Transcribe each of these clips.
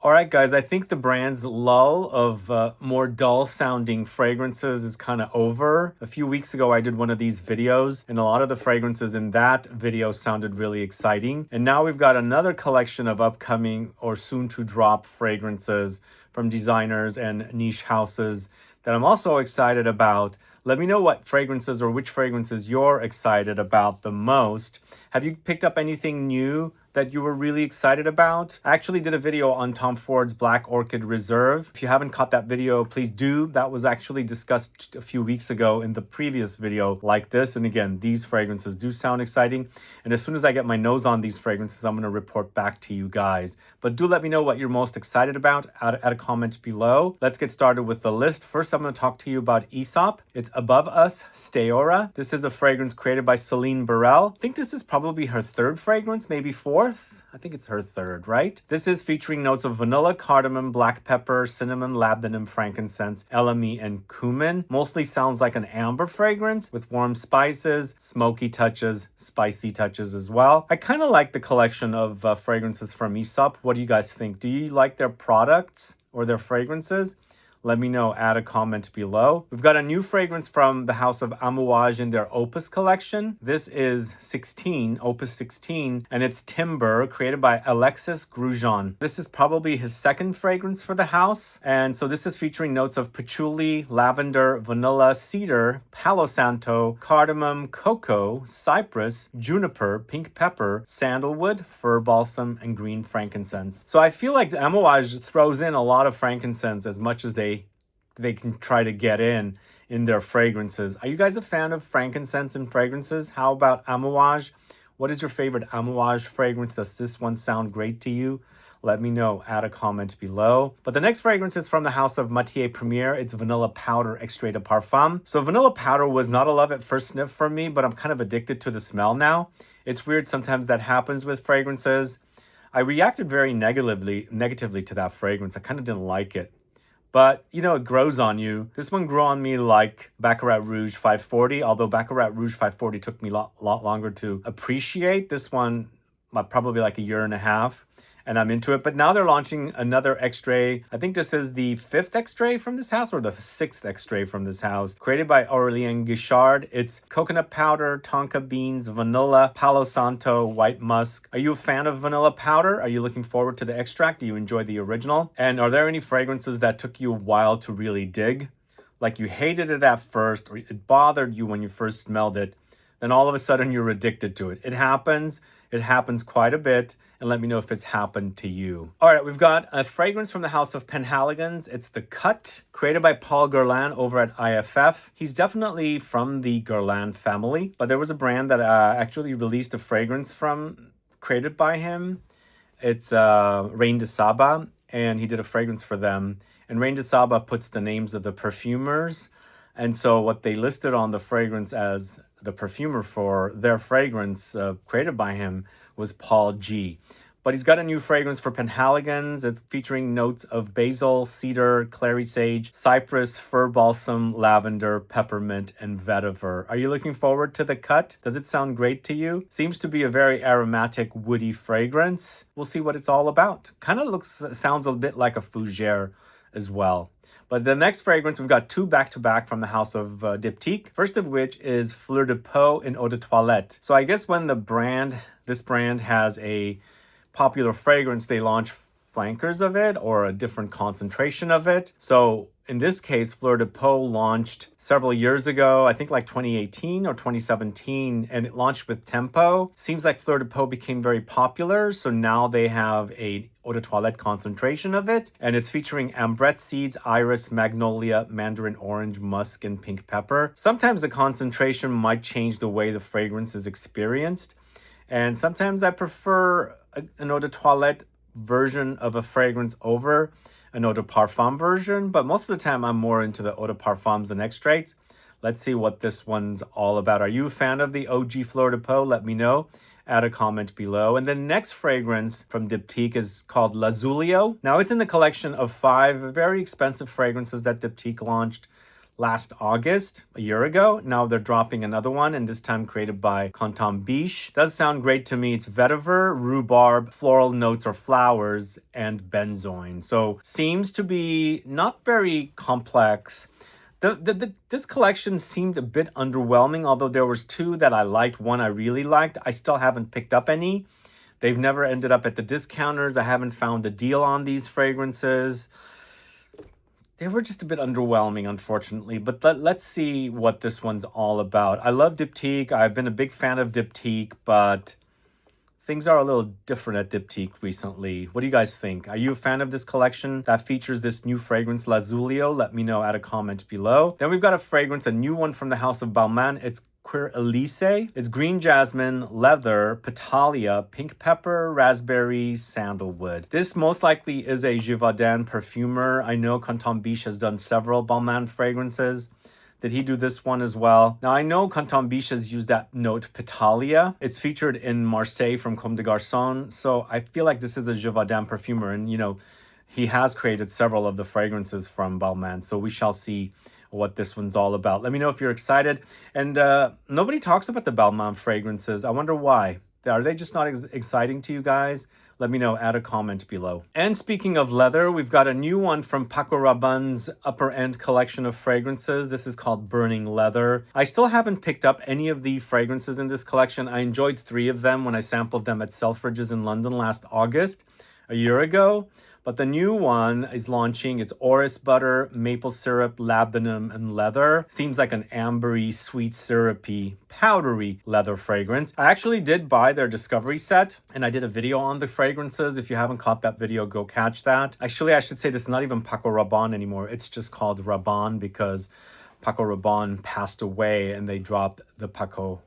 All right, guys, I think the brand's lull of more dull sounding fragrances is kind of over. A few weeks ago, I did one of these videos, and a lot of the fragrances in that video sounded really exciting. And now we've got another collection of upcoming or soon to drop fragrances from designers and niche houses that I'm also excited about. Let me know what fragrances or which fragrances you're excited about the most. Have you picked up anything new that you were really excited about? I actually did a video on Tom Ford's Black Orchid Reserve. If you haven't caught that video, please do. That was actually discussed a few weeks ago in the previous video like this. And again, these fragrances do sound exciting. And as soon as I get my nose on these fragrances, I'm going to report back to you guys. But do let me know what you're most excited about. Add a comment below. Let's get started with the list. First, I'm going to talk to you about Aesop. It's Above Us Steorra. This is a fragrance created by Celine Barel. I think this is probably her third fragrance, maybe fourth. I think it's her third, right? This is featuring notes of vanilla, cardamom, black pepper, cinnamon, labdanum, frankincense, elemi, and cumin. Mostly sounds like an amber fragrance with warm spices, smoky touches, spicy touches as well. I kind of like the collection of fragrances from Aesop. What do you guys think? Do you like their products or their fragrances? Let me know, add a comment below. We've got a new fragrance from the house of Amouage in their Opus collection. This is 16, Opus 16, and it's Timber, created by Alexis Grugeon. This is probably his second fragrance for the house. And so this is featuring notes of patchouli, lavender, vanilla, cedar, Palo Santo, cardamom, cocoa, cypress, juniper, pink pepper, sandalwood, fir balsam, and green frankincense. So I feel like Amouage throws in a lot of frankincense as much as they can try to get in their fragrances. Are you guys a fan of frankincense and fragrances? How about Amouage? What is your favorite Amouage fragrance? Does this one sound great to you? Let me know, add a comment below. But the next fragrance is from the house of Matière Première. It's Vanilla Powder Extrait de Parfum. So Vanilla Powder was not a love at first sniff for me, but I'm kind of addicted to the smell now. It's weird, sometimes that happens with fragrances. I reacted very negatively to that fragrance. I kind of didn't like it. But, you know, it grows on you. This one grew on me like Baccarat Rouge 540, although Baccarat Rouge 540 took me a lot longer to appreciate. This one, probably like a year and a half, and I'm into it. But now they're launching another extrait. I think this is the 5th extrait from this house or the 6th extrait from this house, created by Aurélien Guichard. It's coconut powder, tonka beans, vanilla, Palo Santo, white musk. Are you a fan of vanilla powder? Are you looking forward to the extract? Do you enjoy the original? And are there any fragrances that took you a while to really dig? Like you hated it at first, or it bothered you when you first smelled it, then all of a sudden you're addicted to it. It happens. It happens quite a bit, and let me know if it's happened to you. All right, we've got a fragrance from the house of Penhaligons. It's The Cut, created by Paul Guerlain over at IFF. He's definitely from the Guerlain family, but there was a brand that actually released a fragrance created by him. It's Reine de Saba, and he did a fragrance for them. And Reine de Saba puts the names of the perfumers, and so what they listed on the fragrance as the perfumer for their fragrance created by him was Paul G. But he's got a new fragrance for Penhaligons. It's featuring notes of basil, cedar, clary sage, cypress, fir balsam, lavender, peppermint, and vetiver. Are you looking forward to The Cut? Does it sound great to you? Seems to be a very aromatic, woody fragrance. We'll see what it's all about. Kind of sounds a bit like a fougere as well. But the next fragrance, we've got two back-to-back from the house of Diptyque. First of which is Fleur de Peau in Eau de Toilette. So I guess when this brand has a popular fragrance, they launch flankers of it or a different concentration of it. So in this case, Fleur de Peau launched several years ago, I think like 2018 or 2017, and it launched with Tempo. Seems like Fleur de Peau became very popular, so now they have a Eau de Toilette concentration of it, and it's featuring ambrette seeds, iris, magnolia, mandarin orange, musk, and pink pepper. Sometimes the concentration might change the way the fragrance is experienced, and sometimes I prefer an Eau de Toilette version of a fragrance over an Eau de Parfum version, but most of the time I'm more into the Eau de Parfums and extracts. Let's see what this one's all about. Are you a fan of the OG Fleur de Peau? Let me know. Add a comment below. And the next fragrance from Diptyque is called Lazulio. Now it's in the collection of 5 very expensive fragrances that Diptyque launched last August, a year ago. Now they're dropping another one, and this time created by Canton Biche. Does sound great to me. It's vetiver, rhubarb, floral notes or flowers, and benzoin. So seems to be not very complex. This collection seemed a bit underwhelming, although there was two that I liked. One I really liked. I still haven't picked up any. They've never ended up at the discounters. I haven't found a deal on these fragrances. They were just a bit underwhelming, unfortunately. But let's see what this one's all about. I love Diptyque. I've been a big fan of Diptyque, but things are a little different at Diptyque recently. What do you guys think? Are you a fan of this collection that features this new fragrance, Lazulio? Let me know, add a comment below. Then we've got a fragrance, a new one from the house of Balmain. It's Queer Elise. It's green jasmine, leather, petalia, pink pepper, raspberry, sandalwood. This most likely is a Givaudan perfumer. I know Canton Biche has done several Balmain fragrances. Did he do this one as well? Now, I know Canton Biche has used that note Petalia. It's featured in Marseille from Comme des Garçons. So I feel like this is a Givaudan perfumer. And, you know, he has created several of the fragrances from Balmain. So we shall see what this one's all about. Let me know if you're excited. And nobody talks about the Balmain fragrances. I wonder why. Are they just not exciting to you guys? Let me know, add a comment below. And speaking of leather, we've got a new one from Paco Rabanne's upper end collection of fragrances. This is called Burning Leather. I still haven't picked up any of the fragrances in this collection. I enjoyed 3 of them when I sampled them at Selfridges in London last August, a year ago. But the new one is launching. It's orris butter, maple syrup, labdanum, and leather. Seems like an ambery, sweet, syrupy, powdery leather fragrance. I actually did buy their discovery set, and I did a video on the fragrances. If you haven't caught that video, go catch that. Actually, I should say this is not even Paco Rabanne anymore. It's just called Rabanne because Paco Rabanne passed away, and they dropped the Paco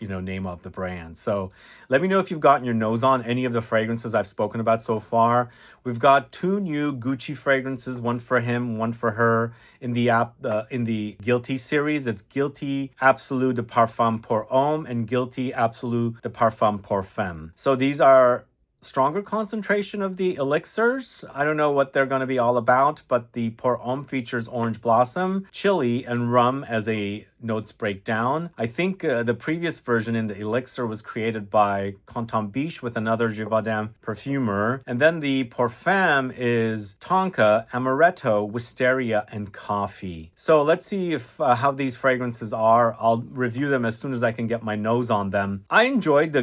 name of the brand. So let me know if you've gotten your nose on any of the fragrances I've spoken about so far. We've got 2 new Gucci fragrances, one for him, one for her in the Guilty series. It's Guilty Absolu de Parfum pour Homme and Guilty Absolu de Parfum pour Femme. So these are stronger concentration of the elixirs. I don't know what they're going to be all about, but the Pour Homme features orange blossom, chili, and rum as a notes breakdown. I think the previous version in the elixir was created by Canton Biche with another Givaudan perfumer. And then the Pour Femme is Tonka, amaretto, wisteria, and coffee. So let's see if how these fragrances are. I'll review them as soon as I can get my nose on them. I enjoyed the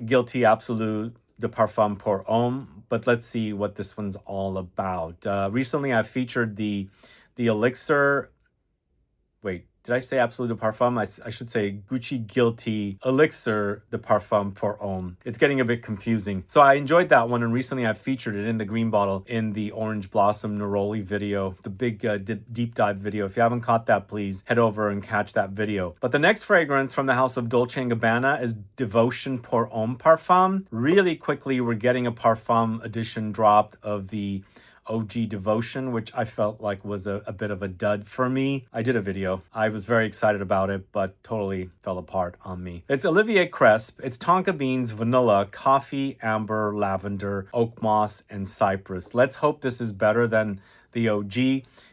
Guilty Absolu de Parfum pour Homme, but let's see what this one's all about. Recently, I featured the elixir. Wait, did I say Absolu de Parfum? I should say Gucci Guilty Elixir de Parfum pour Homme. It's getting a bit confusing. So I enjoyed that one, and recently I featured it in the green bottle in the Orange Blossom Neroli video, the big deep dive video. If you haven't caught that, please head over and catch that video. But the next fragrance from the house of Dolce & Gabbana is Devotion Pour Homme Parfum. Really quickly, we're getting a Parfum edition dropped of the OG Devotion, which I felt like was a bit of a dud for me. I did a video. I was very excited about it, but totally fell apart on me. It's Olivier Cresp. It's tonka beans, vanilla, coffee, amber, lavender, oak moss, and cypress. Let's hope this is better than the OG.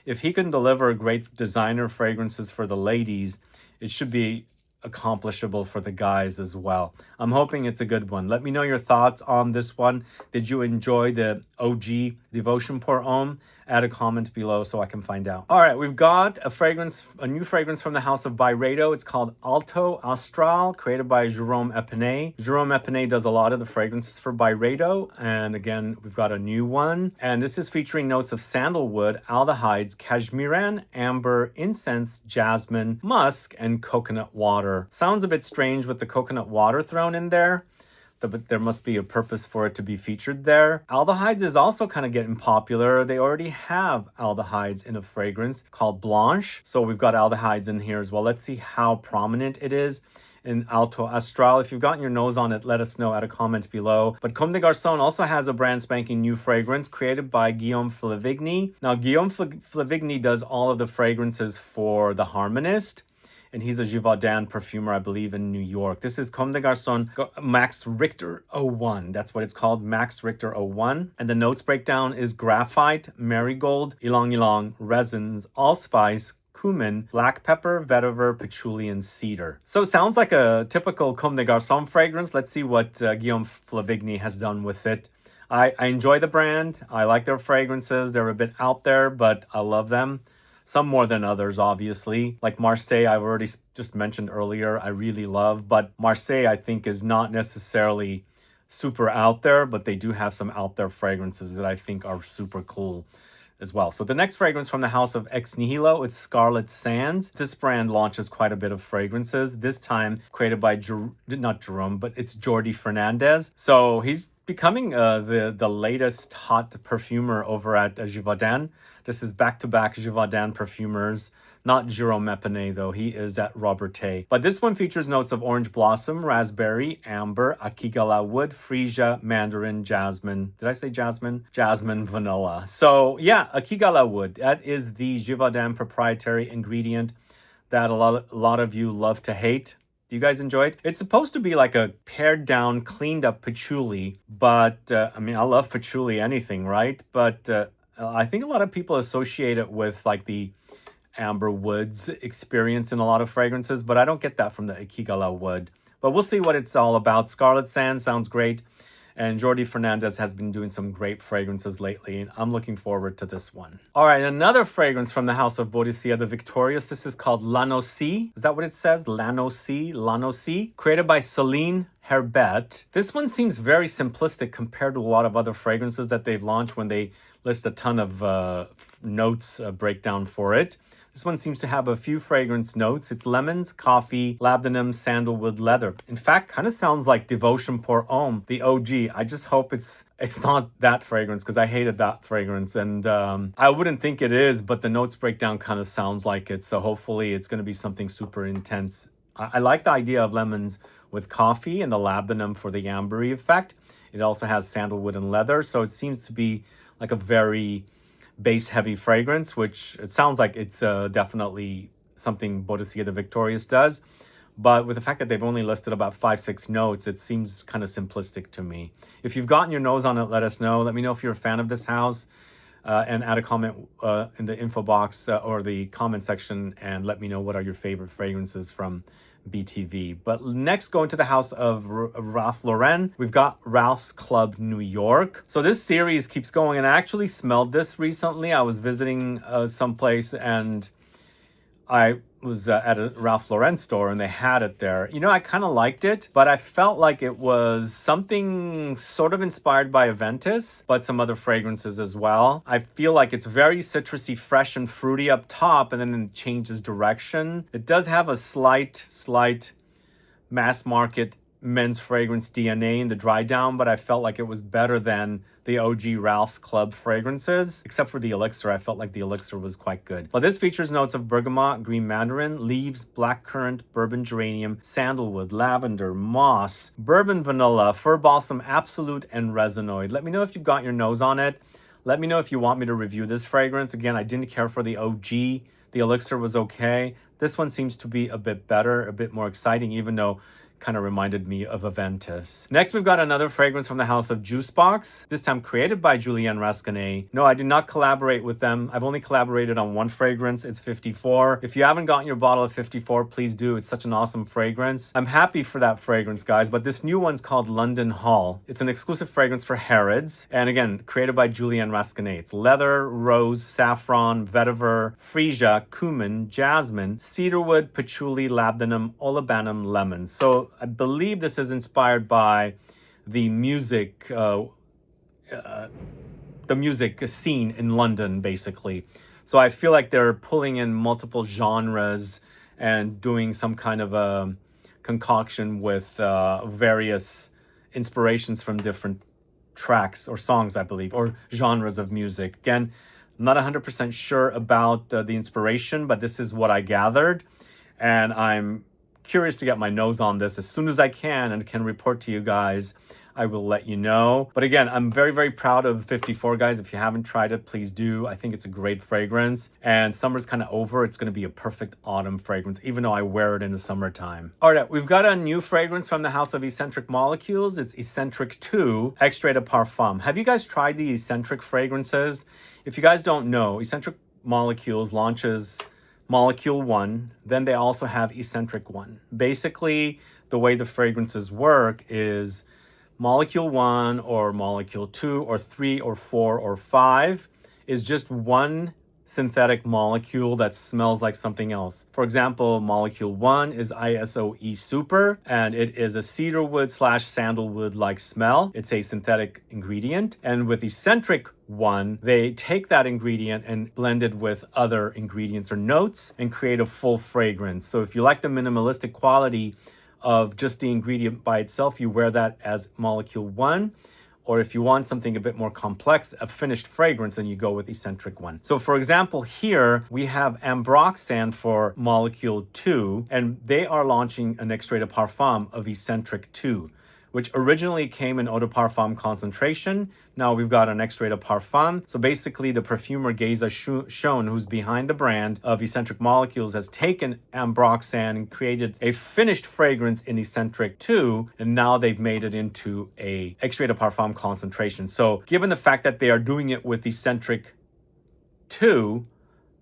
If he can deliver great designer fragrances for the ladies, it should be accomplishable for the guys as well. I'm hoping it's a good one. Let me know your thoughts on this one. Did you enjoy the OG Devotion Pour Homme? Add a comment below so I can find out. All right, we've got a new fragrance from the house of Byredo. It's called Alto Astral, created by Jérôme Epinay. Jérôme Epinay does a lot of the fragrances for Byredo, and again, we've got a new one. And this is featuring notes of sandalwood, aldehydes, cashmeran, amber, incense, jasmine, musk, and coconut water. Sounds a bit strange with the coconut water thrown in there, but there must be a purpose for it to be featured there. Aldehydes is also kind of getting popular. They already have aldehydes in a fragrance called Blanche. So we've got aldehydes in here as well. Let's see how prominent it is in Alto Astral. If you've gotten your nose on it, let us know, add a comment below. But Comme des Garçons also has a brand spanking new fragrance created by Guillaume Flavigny. Now, Guillaume Flavigny does all of the fragrances for The Harmonist, and he's a Givaudan perfumer, I believe, in New York. This is Comme des Garçons Max Richter 01. That's what it's called, Max Richter 01. And the notes breakdown is graphite, marigold, ylang ylang, resins, allspice, cumin, black pepper, vetiver, patchouli, and cedar. So it sounds like a typical Comme des Garçons fragrance. Let's see what Guillaume Flavigny has done with it. I enjoy the brand. I like their fragrances. They're a bit out there, but I love them. Some more than others, obviously. Like Marseille, I've already just mentioned earlier, I really love. But Marseille, I think, is not necessarily super out there, but they do have some out there fragrances that I think are super cool as well. So the next fragrance from the house of Ex Nihilo, it's Scarlet Sands. This brand launches quite a bit of fragrances, this time created by, not Jerome, but it's Jordi Fernandez. So he's becoming the latest hot perfumer over at Givaudan. This is back-to-back Givaudan perfumers. Not Jerome Epinay, though. He is at Robertet. But this one features notes of orange blossom, raspberry, amber, akigala wood, freesia, mandarin, jasmine. Did I say jasmine? Jasmine, vanilla. So yeah, akigala wood. That is the Givaudan proprietary ingredient that a lot of you love to hate. Do you guys enjoy it? It's supposed to be like a pared down, cleaned up patchouli. But, I mean, I love patchouli anything, right? But I think a lot of people associate it with like the amber woods experience in a lot of fragrances, but I don't get that from the akigala wood. But we'll see what it's all about. Scarlet Sands sounds great, and Jordi Fernandez has been doing some great fragrances lately, and I'm looking forward to this one. All right, another fragrance from the house of Boadicea the Victorious. This is called L'Annecy. Is that what it says? L'Annecy. Created by Celine Herbet. This one seems very simplistic compared to a lot of other fragrances that they've launched when they list a ton of notes breakdown for it. This one seems to have a few fragrance notes. It's lemons, coffee, labdanum, sandalwood, leather. In fact, kind of sounds like Devotion pour Homme, the OG. I just hope it's not that fragrance, because I hated that fragrance. And I wouldn't think it is, but the notes breakdown kind of sounds like it. So hopefully it's going to be something super intense. I like the idea of lemons with coffee and the labdanum for the ambery effect. It also has sandalwood and leather. So it seems to be like a very base heavy fragrance, which it sounds like it's definitely something Boadicea the Victorious does. But with the fact that they've only listed about 5-6 notes, it seems kind of simplistic to me. If you've gotten your nose on it, let us know. Let me know if you're a fan of this house, and add a comment in the info box or the comment section, and let me know what are your favorite fragrances from BTV. But next, going to the house of Ralph Lauren, we've got Ralph's Club New York. So this series keeps going, and I actually smelled this recently. I was visiting someplace, and I was at a Ralph Lauren store, and they had it there. You know, I kind of liked it, but I felt like it was something sort of inspired by Aventus, but some other fragrances as well. I feel like it's very citrusy, fresh, and fruity up top, and then it changes direction. It does have a slight mass market men's fragrance DNA in the dry down, but I felt like it was better than the OG Ralph's Club fragrances, except for the elixir. I felt like the elixir was quite good. But this features notes of bergamot, green mandarin, leaves, blackcurrant, bourbon geranium, sandalwood, lavender, moss, bourbon vanilla, fir balsam, absolute, and resinoid. Let me know if you've got your nose on it. Let me know if you want me to review this fragrance. Again, I didn't care for the OG. The elixir was okay. This one seems to be a bit better, a bit more exciting, even though kind of reminded me of Aventus. Next, we've got another fragrance from the house of Juicebox, this time created by Julien Rascanet. No, I did not collaborate with them. I've only collaborated on one fragrance. It's 54. If you haven't gotten your bottle of 54, please do. It's such an awesome fragrance. I'm happy for that fragrance, guys, but this new one's called London Hall. It's an exclusive fragrance for Harrods, and again, created by Julien Rascanet. It's leather, rose, saffron, vetiver, freesia, cumin, jasmine, cedarwood, patchouli, labdanum, olibanum, lemon. So I believe this is inspired by the music scene in London, basically. So I feel like they're pulling in multiple genres and doing some kind of a concoction with various inspirations from different tracks or songs, I believe, or genres of music. Again, I'm not 100% sure about the inspiration, but this is what I gathered, and I'm curious to get my nose on this as soon as I can and can report to you guys. I will let you know. But again, I'm very, very proud of 54, guys. If you haven't tried it, please do. I think it's a great fragrance, and summer's kind of over. It's going to be a perfect autumn fragrance, even though I wear it in the summertime. All right, we've got a new fragrance from the house of Eccentric Molecules. It's Eccentric 2 Extrait de Parfum. Have you guys tried the Eccentric fragrances? If you guys don't know, Eccentric Molecules launches Molecule 1. Then they also have Eccentric 1. Basically, the way the fragrances work is Molecule 1 or Molecule 2 or 3 or 4 or 5 is just one synthetic molecule that smells like something else. For example, molecule 1 is ISOE Super, and it is a cedarwood slash sandalwood like smell. It's a synthetic ingredient. And with Eccentric 1, they take that ingredient and blend it with other ingredients or notes and create a full fragrance. So if you like the minimalistic quality of just the ingredient by itself, you wear that as molecule 1. Or if you want something a bit more complex, a finished fragrance, then you go with Eccentric 1. So for example, here we have Ambroxan for molecule 2, and they are launching an Extrait de Parfum of Eccentric 2, which originally came in Eau de Parfum concentration. Now we've got an Extrait de Parfum. So basically the perfumer Geza Schoen, who's behind the brand of Eccentric Molecules, has taken Ambroxan and created a finished fragrance in Eccentric 2, and now they've made it into a Extrait de Parfum concentration. So given the fact that they are doing it with Eccentric 2,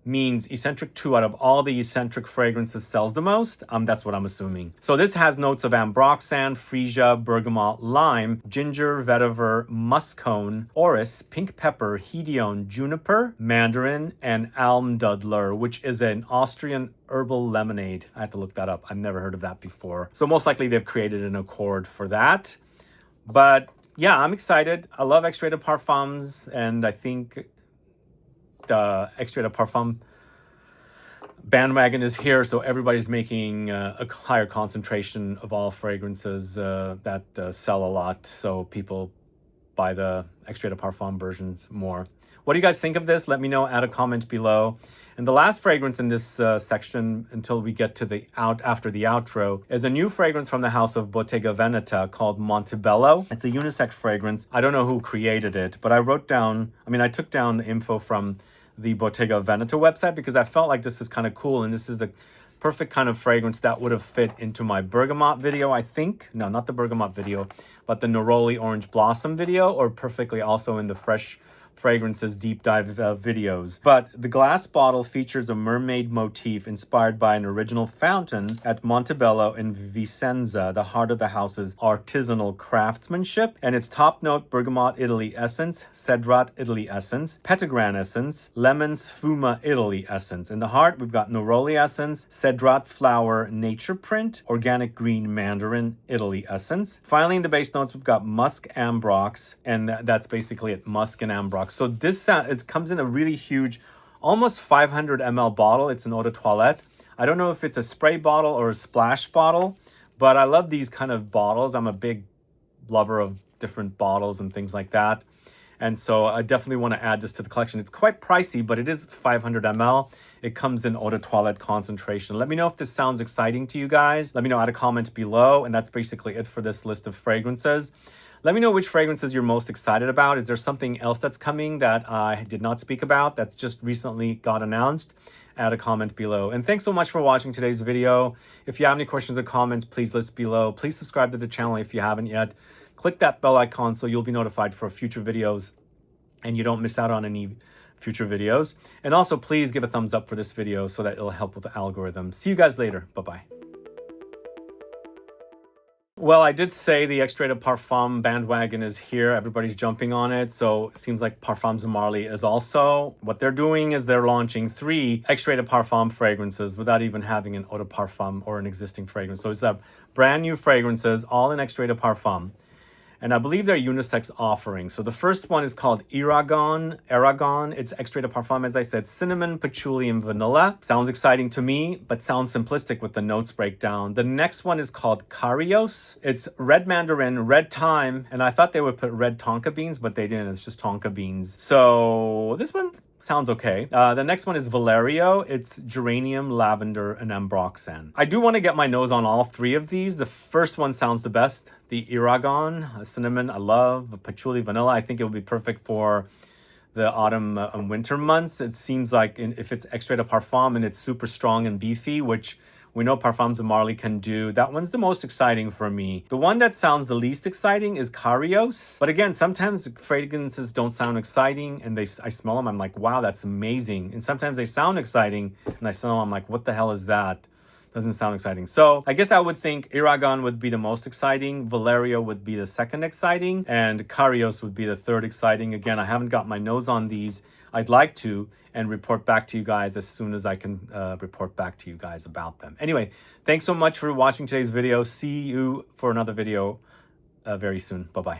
means Eccentric 2 out of all the Eccentric fragrances sells the most. That's what I'm assuming. So this has notes of Ambroxan, Freesia, bergamot, lime, ginger, vetiver, muscone, orris, pink pepper, hedione, juniper, mandarin, and almdudler, which is an Austrian herbal lemonade. I have to look that up. I've never heard of that before. So most likely they've created an accord for that. But yeah, I'm excited. I love Extrait de Parfums, and I think the Extrait de Parfum bandwagon is here, so everybody's making a higher concentration of all fragrances that sell a lot, so people buy the Extrait de Parfum versions more. What do you guys think of this? Let me know, add a comment below. And the last fragrance in this section, until we get to the after the outro, is a new fragrance from the house of Bottega Veneta called Montebello. It's a unisex fragrance. I don't know who created it, but I took down the info from the Bottega Veneta website because I felt like this is kind of cool, and this is the perfect kind of fragrance that would have fit into my bergamot video, I think. No, not the bergamot video, but the Neroli Orange Blossom video, or perfectly also in the fresh fragrances deep dive videos. But the glass bottle features a mermaid motif inspired by an original fountain at Montebello in Vicenza, the heart of the house's artisanal craftsmanship. And its top note: bergamot Italy essence, cedrat Italy essence, petitgrain essence, lemon sfuma Italy essence. In the heart, we've got neroli essence, cedrat flower nature print, organic green mandarin Italy essence. Finally, in the base notes, we've got musk ambrox, and that's basically it, musk and ambrox. So this it comes in a really huge, almost 500 ml bottle. It's an eau de toilette. I don't know if it's a spray bottle or a splash bottle, but I love these kind of bottles. I'm a big lover of different bottles and things like that. And so I definitely want to add this to the collection. It's quite pricey, but it is 500 ml. It comes in eau de toilette concentration. Let me know if this sounds exciting to you guys. Let me know, add a comment below. And that's basically it for this list of fragrances. Let me know which fragrances you're most excited about. Is there something else that's coming that I did not speak about that's just recently got announced? Add a comment below. And thanks so much for watching today's video. If you have any questions or comments, please list below. Please subscribe to the channel if you haven't yet. Click that bell icon so you'll be notified for future videos and you don't miss out on any future videos. And also, please give a thumbs up for this video so that it'll help with the algorithm. See you guys later. Bye-bye. Well, I did say the Extrait de Parfum bandwagon is here. Everybody's jumping on it. So it seems like Parfums de Marly is also. What they're doing is they're launching 3 Extrait de Parfum fragrances without even having an Eau de Parfum or an existing fragrance. So it's brand new fragrances, all in Extrait de Parfum. And I believe they're unisex offerings. So the first one is called Aragon. It's Extrait de Parfum, as I said, cinnamon, patchouli, and vanilla. Sounds exciting to me, but sounds simplistic with the notes breakdown. The next one is called Carios. It's red mandarin, red thyme, and I thought they would put red tonka beans, but they didn't. It's just tonka beans. So this one sounds okay. The next one is Valerio. It's geranium, lavender, and ambroxan. I do want to get my nose on all 3 of these. The first one sounds the best. The Aragon, cinnamon, I love. Patchouli, vanilla, I think it would be perfect for the autumn and winter months. It seems like if it's Extrait de Parfum and it's super strong and beefy, which we know Parfums de Marly can do. That one's the most exciting for me. The one that sounds the least exciting is Carios. But again, sometimes fragrances don't sound exciting and I smell them, I'm like, wow, that's amazing. And sometimes they sound exciting and I smell them, I'm like, what the hell is that? Doesn't sound exciting. So I guess I would think Iragan would be the most exciting, Valerio would be the second exciting, and Carios would be the third exciting. Again, I haven't got my nose on these. I'd like to, and report back to you guys as soon as I can report back to you guys about them. Anyway, thanks so much for watching today's video. See you for another video very soon. Bye-bye.